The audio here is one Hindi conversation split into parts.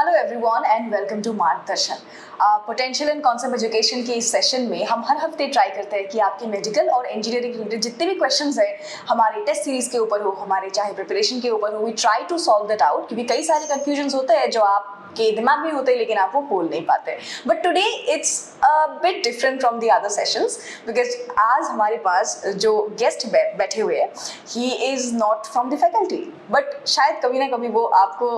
Hello everyone and welcome to Margdarshan. Potential and concept education के इस सेशन में हम हर हफ्ते ट्राई करते हैं कि आपके मेडिकल और इंजीनियरिंग रिलेटेड जितने भी क्वेश्चंस हैं हमारे टेस्ट सीरीज के ऊपर हो, हमारे चाहे प्रिपरेशन के ऊपर हो, we try to solve that out, क्योंकि कई सारे कंफ्यूजन्स होते हैं जो आपके दिमाग में होते हैं लेकिन आप वो बोल नहीं पाते। But today it's a bit different from the other sessions because आज हमारे पास जो गेस्ट बैठे हुए हैं he is not from the faculty, but शायद कभी ना कभी वो आपको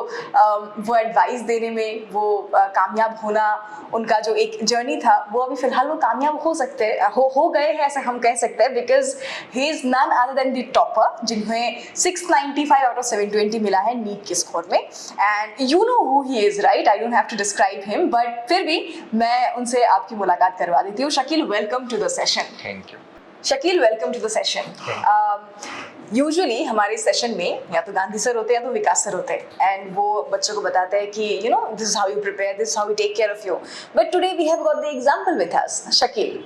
वो एडवाइस देने में, वो कामयाब होना, उनका जो एक जर्नी था वो अभी फिलहाल वो कामयाब हो सकते हैं, हो गए हैं ऐसा हम कह सकते हैं, because he is none other than the topper जिन्हें 695 आउट ऑफ 720 मिला है नीट के स्कोर में। And you know who he is, right? I don't have to describe him, but फिर भी मैं उनसे आपकी मुलाकात करवा देती हूँ। Shakeel, welcome to the session. Thank you. Shakeel, welcome to the session. Usually हमारे सेशन में या तो गांधी सर होते हैं या तो विकास सर होते हैं, एंड वो बच्चों को बताते हैं कि you know this is how you prepare, this is how we take care of you. But today we have got the example with us, Shakeel,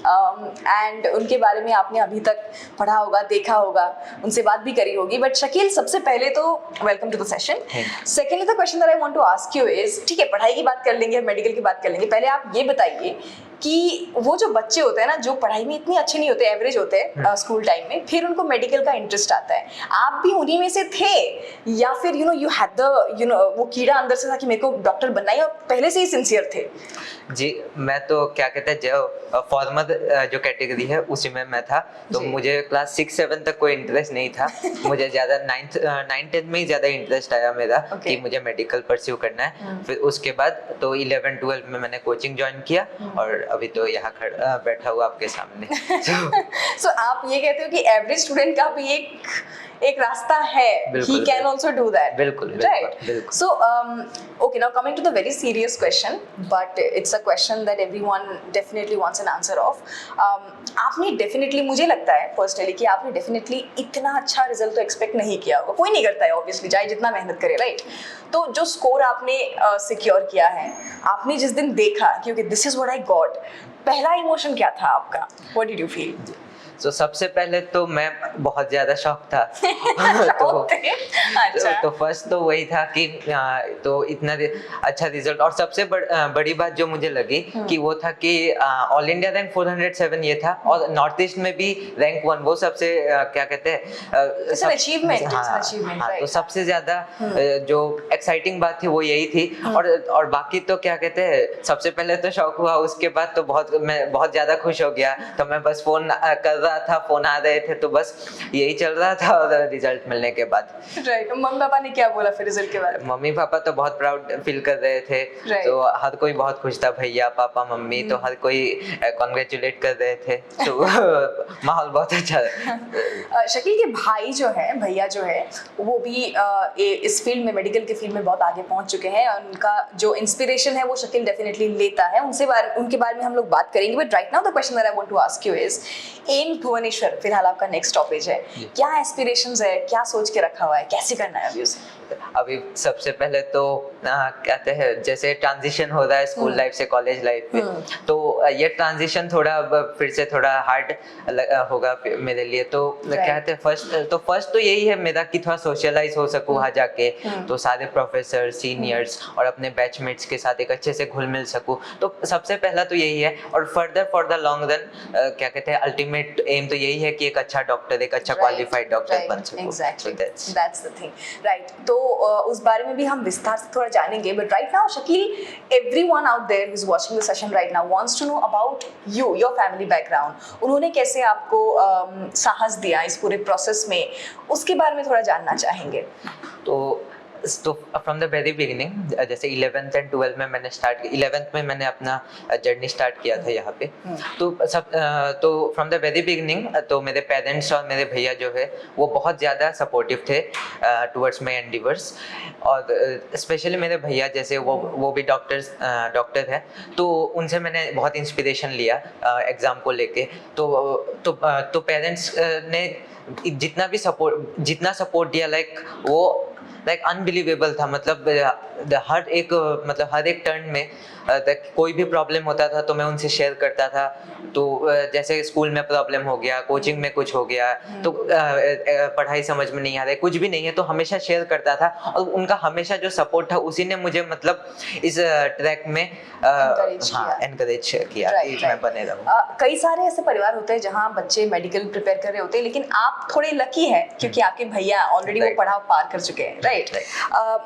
and उनके बारे में आपने अभी तक पढ़ा होगा, देखा होगा, उनसे बात भी करी होगी। बट शकील, सबसे पहले तो welcome to the session. Secondly the question that I want to ask you is, ठीक है पढ़ाई की बात कर लेंगे, मेडिकल की बात कर लेंगे, पहले आप ये बताइए कि वो जो बच्चे होते हैं ना जो पढ़ाई में इतनी अच्छे नहीं होते, एवरेज होते हैं स्कूल टाइम में, फिर उनको मेडिकल का इंटरेस्ट आता है, आप भी उन्हीं में से थे या फिर यू हैड द वो कीड़ा अंदर से था कि मेरे को डॉक्टर बनना है, और पहले से ही सिंसियर थे? जी, मैं तो क्या कहते हैं जो फॉर्मर जो कैटेगरी है उसी में मैं था, तो मुझे क्लास 6-7 तक कोई इंटरेस्ट नहीं था। मुझे ज़्यादा 9th-10th में ही ज़्यादा इंटरेस्ट आया मेरा कि मुझे मेडिकल परस्यू करना है। फिर उसके बाद तो 11-12 में मैंने कोचिंग ज्वाइन किया और अभी तो यहाँ बैठा हुआ आपके सामने। So आप ये कहते हो कि एवरेज स्टूडेंट का भी एक रास्ता है, he can also do that, बिल्कुल, right? बिल्कुल। So okay, now coming to the very serious question, but it's a question that everyone definitely wants an answer of. आपने definitely, मुझे लगता है पर्सनली कि आपने definitely इतना अच्छा रिजल्ट तो एक्सपेक्ट नहीं किया होगा, कोई नहीं करता है ऑब्वियसली, चाहे जितना मेहनत करे, राइट? तो जो स्कोर आपने सिक्योर किया है, आपने जिस दिन देखा क्योंकि this is what I got, पहला इमोशन क्या था आपका? What did you feel? तो सबसे पहले तो मैं बहुत ज्यादा शॉक था। तो फर्स्ट तो वही था कि तो इतना अच्छा रिजल्ट, और सबसे बड़ी बात जो मुझे लगी कि वो था कि ऑल इंडिया रैंक 407 ये था, और नॉर्थ ईस्ट में भी रैंक 1, वो सबसे क्या कहते हैं अचीवमेंट। हाँ, तो सबसे ज्यादा जो एक्साइटिंग बात थी वो यही थी। और बाकी तो क्या कहते हैं, सबसे पहले तो शौक हुआ, उसके बाद तो मैं बहुत ज्यादा खुश हो गया। तो मैं बस फोन कर रहा था, फोन आ रहे थे, तो बस यही चल रहा था। और रिजल्ट मिलने के बाद राइट, मम्मी पापा ने क्या बोला फिर रिजल्ट के बाद? मम्मी पापा तो बहुत प्राउड फील कर रहे थे, तो हर कोई बहुत खुश था, भैया पापा मम्मी, तो हर कोई कॉन्ग्रेचुलेट कर रहे थे, तो माहौल बहुत अच्छा है। शकील के भाई जो है, भैया जो है, वो भी इस फील्ड में, मेडिकल के फील्ड में बहुत आगे पहुंच चुके हैं, और उनका जो इंस्पिरेशन है वो शकील डेफिनेटली लेता है, उनके बारे में हम लोग बात करेंगे। But right now the question that I want to ask you is, in Bhubaneswar फिलहाल आपका नेक्स्ट स्टॉपेज है, क्या एस्पिरेशंस है, क्या सोच के रखा हुआ है, कैसे करना है अभी उसे? अभी सबसे पहले तो कहते हैं जैसे ट्रांजिशन हो रहा है स्कूल लाइफ से कॉलेज लाइफ पे, तो ये ट्रांजिशन थोड़ा फिर से थोड़ा हार्ड होगा मेरे लिए। तो कहते हैं फर्स्ट तो यही है मेरा कि थोड़ा सोशलाइज हो सकूं वहाँ जाके, तो सारे प्रोफेसर सीनियर्स और अपने बैचमेट्स के साथ एक अच्छे से घुल मिल सकूं, तो सबसे पहला तो यही है। और further for the long run क्या कहते हैं, अल्टीमेट एम तो यही है कि एक अच्छा डॉक्टर, एक अच्छा क्वालिफाइड डॉक्टर बन सकूं। Exactly, that's the thing, right? तो उस बारे में भी हम विस्तार से थोड़ा जानेंगे। But right now Shakeel, everyone out there who is watching the session right now wants to know about you, your family background, उन्होंने कैसे आपको साहस दिया इस पूरे प्रोसेस में, उसके बारे में थोड़ा जानना चाहेंगे। तो फ्रॉम द वेरी बिगिनिंग, जैसे 11th एंड 12th में मैंने 11th में मैंने अपना जर्नी स्टार्ट किया था यहाँ पे। तो फ्रॉम द वेरी बिगिनिंग तो मेरे पेरेंट्स और मेरे भैया जो है वो बहुत ज़्यादा सपोर्टिव थे टुवर्ड्स माई एंडीवर्स। और स्पेशली मेरे भैया जैसे वो भी डॉक्टर है, तो उनसे मैंने बहुत इंस्पिरेशन लिया एग्ज़ाम को लेके। तो पेरेंट्स ने जितना सपोर्ट दिया, लाइक वो लाइक अनबिलीवेबल था। मतलब हर एक टर्न में कोई भी प्रॉब्लम होता था तो मैं उनसे शेयर करता था। तो जैसे स्कूल में प्रॉब्लम हो गया, कोचिंग में कुछ हो गया, तो पढ़ाई समझ में नहीं आ रहा है, कुछ भी नहीं है, तो हमेशा शेयर करता था। और उनका हमेशा जो सपोर्ट था उसी ने मुझे मतलब इस ट्रैक में एनकरेज किया कि मैं बने रहूं। कई सारे ऐसे परिवार होते हैं जहाँ बच्चे मेडिकल प्रिपेयर कर रहे होते हैं, लेकिन आप थोड़े लकी हैं क्योंकि आपके भैया ऑलरेडी वो पढ़ाव पार कर चुके हैं, right?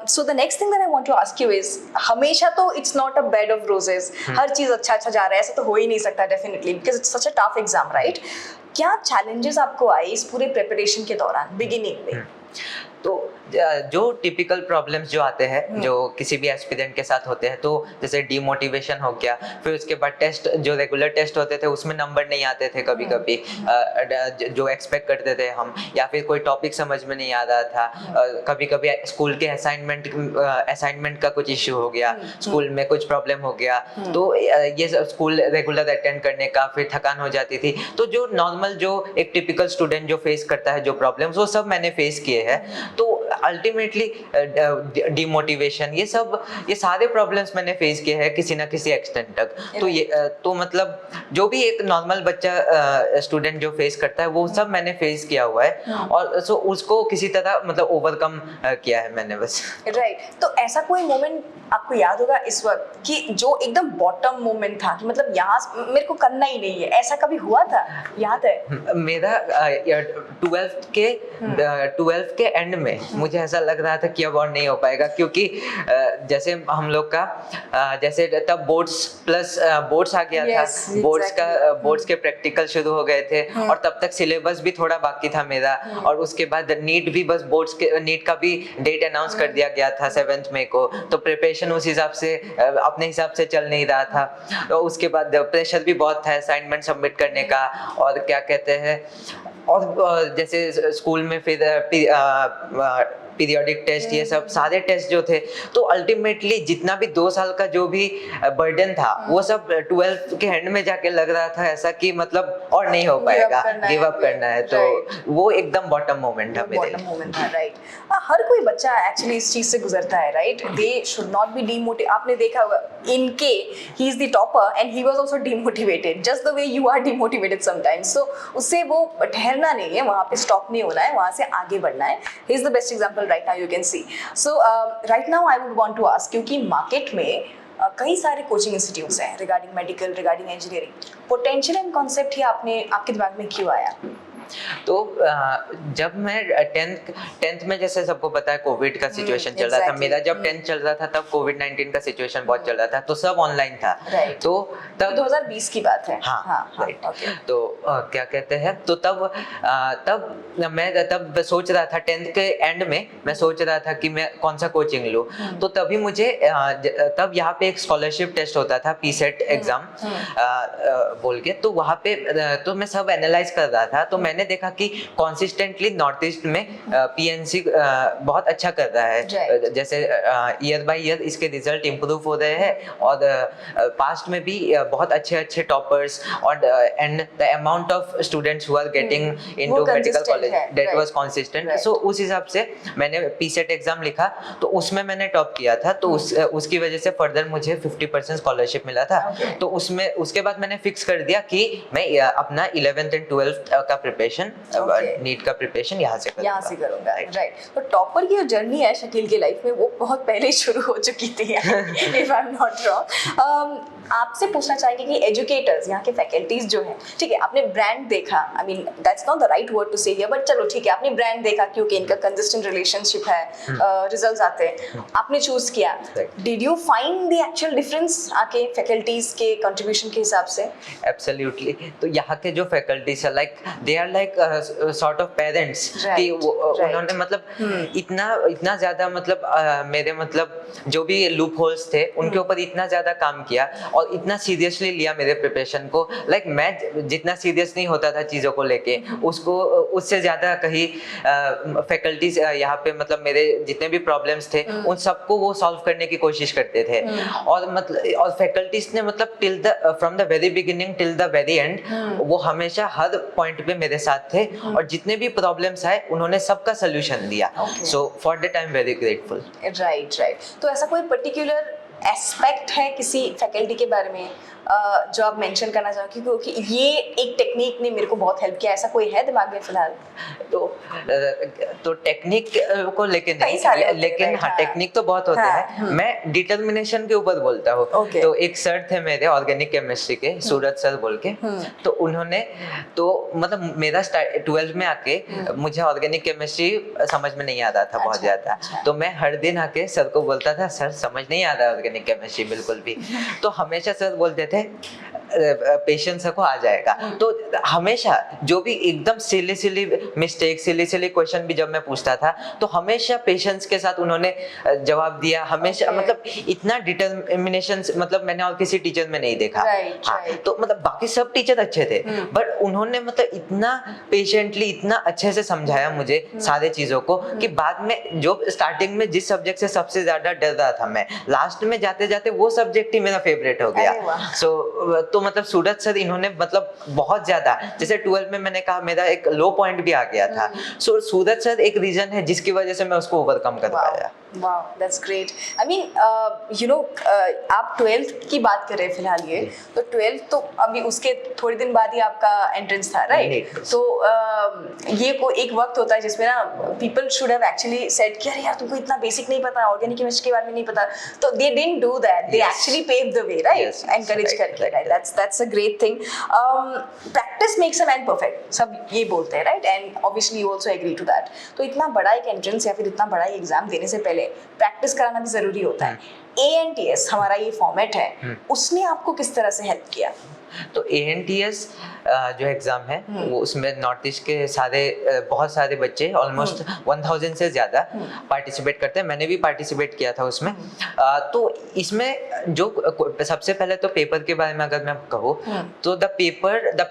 So the next thing that I want to ask you is, हमेशा तो it's not a bed of roses, हर चीज अच्छा जा रहा है ऐसा तो हो ही नहीं सकता definitely, because it's such a tough exam, right? क्या चैलेंजेस आपको आए इस पूरे प्रिपरेशन के दौरान बिगिनिंग में? तो जो टिपिकल प्रॉब्लम्स जो आते हैं, जो किसी भी एस्पिरेंट के साथ होते हैं, तो जैसे डीमोटिवेशन हो गया, फिर उसके बाद टेस्ट, जो रेगुलर टेस्ट होते थे उसमें नंबर नहीं आते थे कभी कभी जो एक्सपेक्ट करते थे हम, या फिर कोई टॉपिक समझ में नहीं आ रहा था, कभी कभी स्कूल के असाइनमेंट का कुछ इश्यू हो गया, स्कूल में कुछ प्रॉब्लम हो गया, तो ये स्कूल रेगुलर अटेंड करने का, फिर थकान हो जाती थी। तो जो नॉर्मल, जो एक टिपिकल स्टूडेंट जो फेस करता है जो प्रॉब्लम्स, वो सब मैंने फेस किए हैं। तो अल्टीमेटली डिमोटिवेशन, ये सारे प्रॉब्लम्स मैंने फेस किए हैं किसी ना किसी एक्सटेंट तक। तो ये तो मतलब जो भी एक नॉर्मल बच्चा स्टूडेंट जो फेस करता है वो सब मैंने फेस किया हुआ है, और सो उसको किसी तरह मतलब ओवरकम किया है मैंने बस। राइट। तो ऐसा कोई मोमेंट आपको याद होगा इस वक्त कि जो एकदम बॉटम मोमेंट था कि मतलब यहाँ मेरे को करना ही नहीं है, ऐसा कभी हुआ था? याद है मेरा 12th के एंड में मुझे ऐसा लग रहा था कि अब और नहीं हो पाएगा, क्योंकि जैसे हम लोग का जैसे तब बोर्ड्स आ गया था, बोर्ड्स के प्रैक्टिकल शुरू हो गए थे, और तब तक सिलेबस भी थोड़ा बाकी था मेरा, और उसके बाद नीट भी, बस नीट का भी डेट अनाउंस कर दिया गया था 7 मई को, तो प्रिपरेशन उस हिसाब से अपने हिसाब से चल नहीं रहा था। तो उसके बाद प्रेशर भी बहुत था असाइनमेंट सबमिट करने का, और क्या कहते हैं, और जैसे स्कूल में फिर पीरियोडिक टेस्ट, ये सब सारे टेस्ट जो थे, तो अल्टीमेटली जितना भी 2 साल का जो भी बर्डन था वो सब 12th के एंड में जाके लग रहा था ऐसा कि मतलब और नहीं हो पाएगा, गिव अप करना है। तो वो एकदम बॉटम मोमेंट था मेरे लिए। राइट। हर कोई बच्चा एक्चुअली इस चीज से गुजरता है, right? They should not be demotivated. आपने देखा होगा इनके, he is the topper and he was also demotivated just the way you are demotivated sometimes. So उससे वो ठहरना नहीं है, वहां पे स्टॉप नहीं होना है, वहां से आगे बढ़ना है। ही is the best example right now you can see. So right now I would want to ask, क्योंकि मार्केट में कई सारे कोचिंग इंस्टीट्यूट्स हैं regarding medical, regarding engineering, potential and concept ही आपके दिमाग में क्यों आया? तो जब मैं 10th में, जैसे सबको पता है कोविड का सिचुएशन चल रहा था, मेरा जब 10th चल रहा था तब कोविड-19 का सिचुएशन बहुत चल रहा था, तो सब ऑनलाइन था। तो तब 2020 की बात है। हाँ, राइट। तो क्या कहते हैं, तो तब मैं सोच रहा था 10th के एंड में, मैं सोच रहा था कि मैं कौन सा कोचिंग लूँ। तो तभी मुझे तब यहाँ पे एक स्कॉलरशिप टेस्ट होता था, पीसेट एग्जाम बोल के, तो वहाँ पे तो मैं सब एनालाइज कर रहा था। तो मैंने देखा कि कंसिस्टेंटली नॉर्थ ईस्ट में पीएनसी बहुत अच्छा कर रहा है, जैसे ईयर बाय ईयर इसके रिजल्ट इंप्रूव हो रहे हैं, और पास्ट में भी बहुत अच्छे टॉपर्स, और and the amount of students who are getting into medical college that was consistent. So उस हिसाब से मैंने पीसेट एग्जाम लिखा, तो उसमें मैंने टॉप किया था, तो उसकी वजह से फर्दर मुझे 50% स्कॉलरशिप मिला था। तो उसके बाद मैंने फिक्स कर दिया कि मैं अपना 11th एंड 12th का प्रिपरेशन, नीट का प्रिपरेशन यहाँ से करूंगा। राइट। तो टॉपर की जो जर्नी है शकील की लाइफ में वो बहुत पहले शुरू हो चुकी थी, if I am not wrong. आपसे पूछना चाहेंगे कि एजुकेटर्स, यहाँ के फैकल्टीज जो हैं, ठीक है, आपने ब्रांड देखा, I mean that's not the right word to say here, but चलो ठीक है, आपने ब्रांड देखा क्योंकि इनका कंसिस्टेंट रिलेशनशिप है, रिजल्ट्स आते हैं, आपने चूज किया। Did you find the actual difference आके फैकल्टीज के कंट्रीब्यूशन के हिसाब से? एब्सोल्युटली। तो यहाँ के जो फैकल्टीज है, like they are like sort of parents, कि उन्होंने मतलब इतना ज्यादा मतलब मेरे मतलब जो भी लूप होल्स थे उनके ऊपर इतना ज्यादा काम किया, और इतना सीरियसली लिया मेरे प्रिपरेशन को। लाइक मैं जितना सीरियस नहीं होता था चीज़ों को लेके, उससे ज़्यादा कहीं फैकल्टीज यहाँ पे मतलब मेरे जितने भी प्रॉब्लम्स थे उन सबको वो सॉल्व करने की कोशिश करते थे। और फैकल्टीज ने मतलब from the very beginning till the very and वो हमेशा हर पॉइंट पे मेरे साथ थे और जितने भी प्रॉब्लम्स आए उन्होंने सबका सोल्यूशन दिया. Okay. So for that I am very grateful. Right right. तो ऐसा कोई पर्टिकुलर एस्पेक्ट है किसी फैकल्टी के बारे में जो आप मेंशन करना चाहोगे क्योंकि ये एक टेक्निक ने मेरे को बहुत हेल्प किया, ऐसा कोई है दिमाग में फिलहाल? तो टेक्निक को लेके कई सारे नहीं, होते हैं, लेकिन right, हाँ हाँ. टेक्निक तो बहुत होते हाँ, हैं. मैं डिटर्मिनेशन के ऊपर बोलता हूँ. Okay. तो एक सर थे मेरे ऑर्गेनिक केमिस्ट्री के, सूरज सर बोल के. तो उन्होंने तो मतलब मेरा 12th में आके मुझे ऑर्गेनिक केमिस्ट्री समझ में नहीं आता था बहुत ज्यादा. अच्छा. तो मैं हर दिन आके सर को बोलता था सर समझ नहीं आ रहा ऑर्गेनिक केमिस्ट्री बिल्कुल भी. तो हमेशा सर बोलते थे पेशेंस को आ जाएगा. तो हमेशा जो भी एकदम सिली मिस्टेक सिली क्वेश्चन भी जब मैं पूछता था तो हमेशा पेशेंस के साथ उन्होंने जवाब दिया. हमेशा मतलब इतना डिटर्मिनेशन मतलब मैंने और किसी टीचर में नहीं देखा. हाँ, तो मतलब बाकी सब टीचर अच्छे थे बट उन्होंने मतलब इतना पेशेंटली इतना अच्छे से समझाया मुझे सारे चीजों को कि बाद में जो स्टार्टिंग में जिस सब्जेक्ट से सबसे ज्यादा डर रहा था मैं, लास्ट में जाते जाते वो सब्जेक्ट ही मेरा फेवरेट हो गया. तो मतलब सूरज सर इन्होंने मतलब बहुत ज्यादा, जैसे 12 में मैंने कहा मेरा एक लो पॉइंट भी आ गया था. सो सूरज सर एक रीजन है जिसकी वजह से मैं उसको ओवरकम कर पाया. Wow, that's great. I mean, you know, आप 12th की बात कर रहे हैं फिलहाल ये, तो 12th तो अभी उसके थोड़ी दिन बाद ही आपका एंट्रेंस था, राइट? तो ये एक वक्त होता है जिसमें ना people should have actually said कि अरे यार तुमको इतना बेसिक नहीं पता, ऑर्गेनिक केमिस्ट्री के बारे में नहीं पता, तो they didn't do that. They actually paved the way, right? Encourage करके, right? That's a great thing. Practice makes a man perfect. सब ये बोलते हैं, right? And obviously you also agree to that. तो इतना बड़ा एक एंट्रेंस या फिर इतना बड़ा एग्जाम देने से पहले प्रैक्टिस कराना भी जरूरी होता है. ANTS हमारा ये फॉर्मेट है, उसने आपको किस तरह से हेल्प किया? तो ANTS जो एग्जाम है वो उसमें नॉर्थ ईस्ट के सारे बहुत सारे बच्चे ऑलमोस्ट 1000 से ज्यादा पार्टिसिपेट करते हैं. मैंने भी पार्टिसिपेट किया था उसमें. तो इसमें जो सबसे पहले तो पेपर के बारे में अगर मैं कहूँ तो the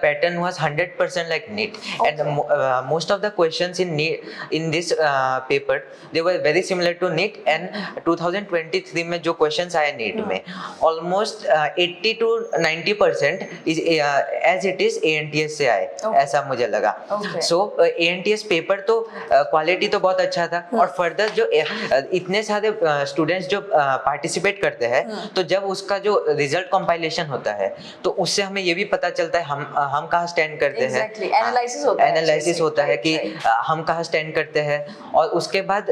pattern was 100% like NEET and most of the questions in this paper they were very similar to NEET. And 2023 में जो क्वेश्चंस आए नीट में almost 80 to 90% as it is ANTS से आए. ऐसा मुझे लगा. सो ANTS पेपर तो क्वालिटी तो बहुत अच्छा था और फर्दर जो इतने सारे स्टूडेंट्स जो पार्टिसिपेट करते हैं तो जब उसका जो रिजल्ट कंपाइलेशन होता है तो उससे हमें ये भी पता चलता है हम कहाँ स्टैंड करते हैं. एनालिसिस होता है कि हम कहाँ स्टैंड करते हैं. और उसके बाद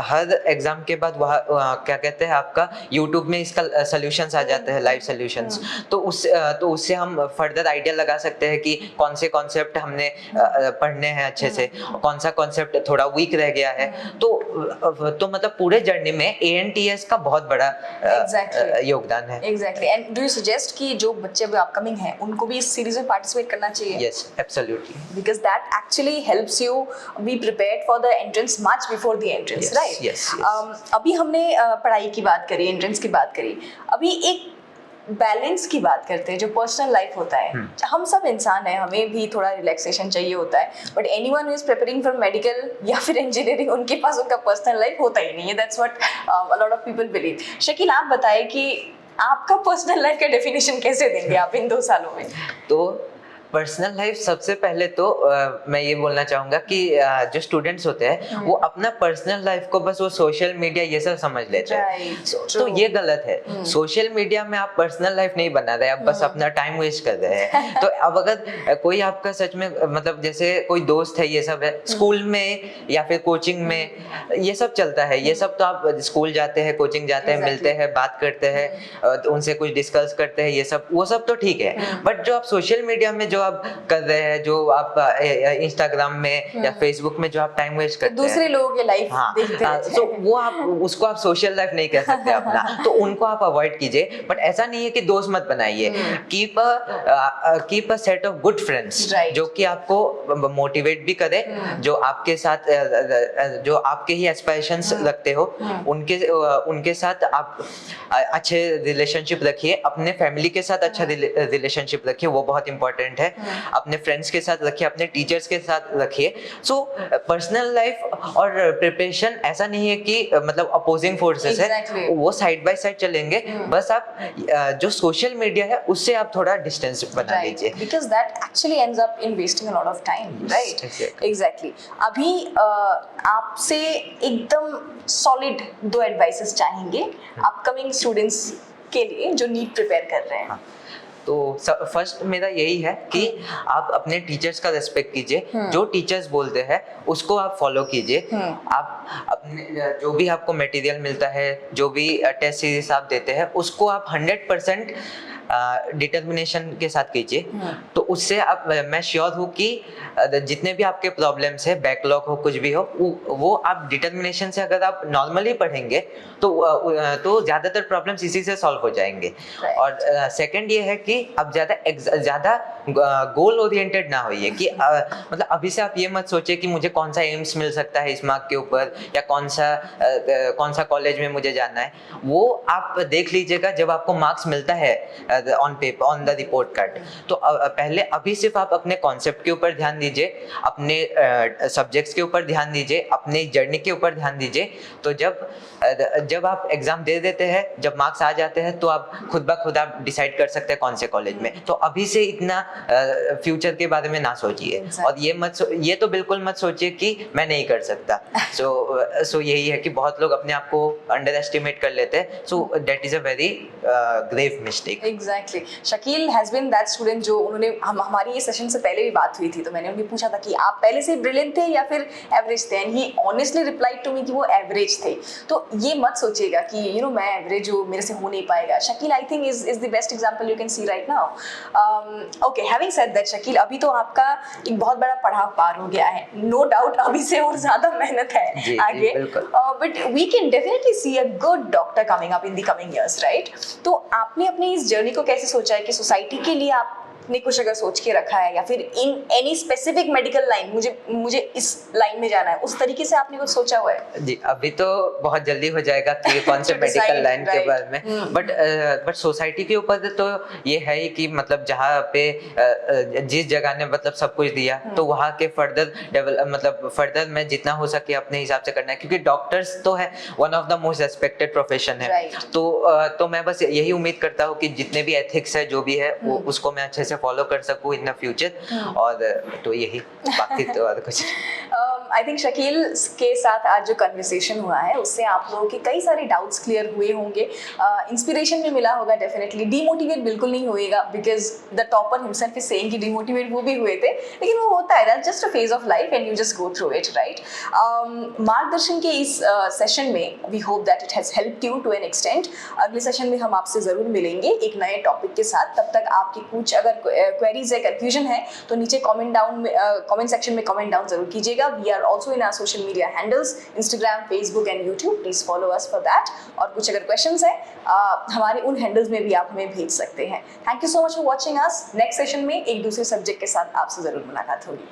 हर एग्जाम के बाद वहाँ क्या कहते हैं आपका यूट्यूब में इसका सोल्यूशंस आ जाते हैं, लाइव सोल्यूशंस. तो उससे हम फर्दर आइडिया लगा सकते हैं कि कौन से कॉन्सेप्ट हमने पढ़ने हैं अच्छे से, कौन सा कॉन्सेप्ट थोड़ा वीक रह गया है. तो मतलब पूरे जर्नी में ANTS का बहुत बड़ा योगदान है. Exactly. And do you suggest कि जो बच्चे अभी अपकमिंग हैं उनको भी इस सीरीज में पार्टिसिपेट करना चाहिए? Yes, absolutely. Because that actually helps you be prepared for the entrance much before the entrance, right? Yes. अभी हमने पढ़ाई की बात करी, एंट्रेंस की बात करी, अभी एक बैलेंस की बात करते हैं. जो पर्सनल लाइफ होता है, हम सब इंसान हैं, हमें भी थोड़ा रिलैक्सेशन चाहिए होता है, but anyone who is preparing for medical या फिर इंजीनियरिंग उनके पास उनका पर्सनल लाइफ होता ही नहीं है. That's what a lot of people believe. Shakeel, आप बताएं कि आपका पर्सनल लाइफ का डेफिनेशन कैसे देंगे आप इन 2 सालों में? तो पर्सनल लाइफ सबसे पहले तो मैं ये बोलना चाहूंगा कि जो स्टूडेंट्स होते हैं वो अपना पर्सनल लाइफ को बस वो सोशल मीडिया ये सब समझ लेते हैं. तो ये गलत है. सोशल मीडिया में आप पर्सनल लाइफ नहीं बना रहे, आप बस अपना टाइम वेस्ट कर रहे हैं. तो अब अगर कोई आपका सच में मतलब जैसे कोई दोस्त है, ये सब है स्कूल में या फिर कोचिंग में, ये सब चलता है. ये सब तो आप स्कूल जाते हैं, कोचिंग जाते हैं, मिलते हैं, बात करते हैं, उनसे कुछ डिस्कस करते हैं, ये सब वो सब तो ठीक है. बट जो आप सोशल मीडिया में जो आप कर रहे हैं, जो आप इंस्टाग्राम में या फेसबुक में जो आप टाइम वेस्ट करते हैं, दूसरे लोगों की लाइफ देखते हैं, तो वो आप उसको आप सोशल लाइफ नहीं कह सकते अपना. तो उनको आप अवॉइड कीजिए. बट ऐसा नहीं है कि दोस्त मत बनाइए. Keep a set of good friends जो कि आपको मोटिवेट भी करे, जो आपके साथ जो आपके ही एस्पिरेशंस रखते हो, उनके साथ आप अच्छे रिलेशनशिप रखिए. अपने फैमिली के साथ अच्छा रिलेशनशिप रखिए, वो बहुत इंपॉर्टेंट है. है अपने फ्रेंड्स के साथ रखिए, अपने टीचर्स के साथ रखिए। सो पर्सनल लाइफ और प्रिपरेशन ऐसा नहीं है कि मतलब अपोजिंग फोर्सेस Exactly. है, वो साइड बाय साइड चलेंगे। बस आप जो सोशल मीडिया है उससे आप थोड़ा डिस्टेंस बना लीजिए। Because that actually ends up in wasting a lot of time, right? exactly. Exactly. अभी आपसे एकदम सॉलिड 2 एडवाइसेस चाहेंगे अपकमिंग स्टूडेंट्स के लिए जो नीट प्रिपेयर कर रहे हैं। तो फर्स्ट मेरा यही है कि आप अपने टीचर्स का रेस्पेक्ट कीजिए, जो टीचर्स बोलते हैं उसको आप फॉलो कीजिए। आप अपने जो भी आपको मटेरियल मिलता है, जो भी टेस्ट सीरीज आप देते हैं, उसको आप 100% डिटर्मिनेशन के साथ कीजिए। तो उससे आप, मैं श्योर हूँ कि जितने भी आपके प्रॉब्लम्स है, बैकलॉग हो, कुछ भी हो, वो आप डिटर्मिनेशन से अगर आप नॉर्मली पढ़ेंगे तो ज़्यादातर प्रॉब्लम्स इसी से सॉल्व हो जाएंगे। और सेकंड ये है कि आप ज़्यादा गोल ओरिएंटेड ना होइए कि मतलब अभी से आप ये मत सोचिए कि मुझे कौन सा एम्स मिल सकता है इस मार्क के ऊपर, या कौन सा कॉलेज में मुझे जाना है। वो आप देख लीजिएगा जब आपको मार्क्स मिलता है on paper, on the report card. तो पहले अभी सिर्फ आप अपने कॉन्सेप्ट के ऊपर ध्यान दीजिए, अपने सब्जेक्ट्स के ऊपर ध्यान दीजिए, अपनी जर्नी के ऊपर ध्यान दीजिए। तो जब आप एग्जाम दे देते हैं, जब मार्क्स आ जाते हैं, तो आप खुद ब खुद आप डिसाइड कर सकते हैं कौन से कॉलेज में। तो अभी से इतना फ्यूचर के बारे में ना सोचिए। और ये तो बिल्कुल मत सोचिए कि मैं नहीं कर सकता। सो यही है कि बहुत लोग अपने आप को अंडर एस्टिमेट कर लेते हैं। So that is a very grave mistake. Exactly. Shakeel has been that student जो उन्होंने हमारी ये सेशन से पहले भी बात हुई थी, तो मैंने उन्हें पूछा था कि आप पहले से ब्रिलियंट थे या फिर एवरेज थे, and he honestly replied to me कि वो एवरेज थे। तो ये मत सोचिएगा कि मैं एवरेज हूँ, मेरे से हो नहीं पाएगा। Shakeel I think is the best example you can see right now. Okay, having said that Shakeel, अभी तो आपका एक बहुत बड़ा पड़ाव पार हो गया है, नो डाउट अभी से और ज्यादा मेहनत है आगे, but we can definitely see a good doctor coming up in the coming years, right? तो आपने अपनी इस जर्नी को कैसे सोचा है कि सोसाइटी के लिए आपने कुछ अगर सोच के रखा है, या फिर in any specific medical line, मुझे इस लाइन में जाना है, उस तरीके से आपने कुछ सोचा हुआ है? जी, अभी तो बहुत जल्दी हो जाएगा कि कौन से मेडिकल लाइन के बारे में, बट सोसाइटी के ऊपर तो ये है ही कि मतलब जहाँ पे जिस जगह ने मतलब सब कुछ दिया, तो वहाँ के फर्दर मैं जितना हो सके अपने हिसाब से करना है, क्योंकि डॉक्टर्स तो है one of the most respected profession है। तो मैं बस यही उम्मीद करता हूँ कि जितने भी एथिक्स है, जो भी है, वो उसको मैं अच्छे से फॉलो कर सकूं इन द फ्यूचर। और तो यही, बाकी तो और कुछ। आई थिंक शकील के साथ आज जो कन्वर्सेशन हुआ है उससे आप लोगों के कई सारे डाउट्स क्लियर हुए होंगे, इंस्पिरेशन भी मिला होगा डेफिनेटली। डीमोटिवेट बिल्कुल नहीं होएगा, because the topper himself is saying कि डीमोटिवेट वो भी हुए थे, लेकिन वो होता है, that's just a phase of life and you just go through it, right? Margdarshan के इस सेशन में we hope that it has helped you to an extent. अगले सेशन में हम आपसे जरूर मिलेंगे एक नए टॉपिक के साथ। तब तक आपकी कुछ अगर क्वेरीज है, कंफ्यूजन है, तो नीचे कमेंट सेक्शन में कमेंट डाउन जरूर कीजिएगा। We are also in our social media handles, Instagram, Facebook and YouTube. Please follow us for that. और कुछ अगर क्वेश्चंस है हमारे उन हैंडल्स में भी आप हमें भेज सकते हैं। Thank you so much for watching us. Next session में एक दूसरे सब्जेक्ट के साथ आपसे जरूर मुलाकात होगी।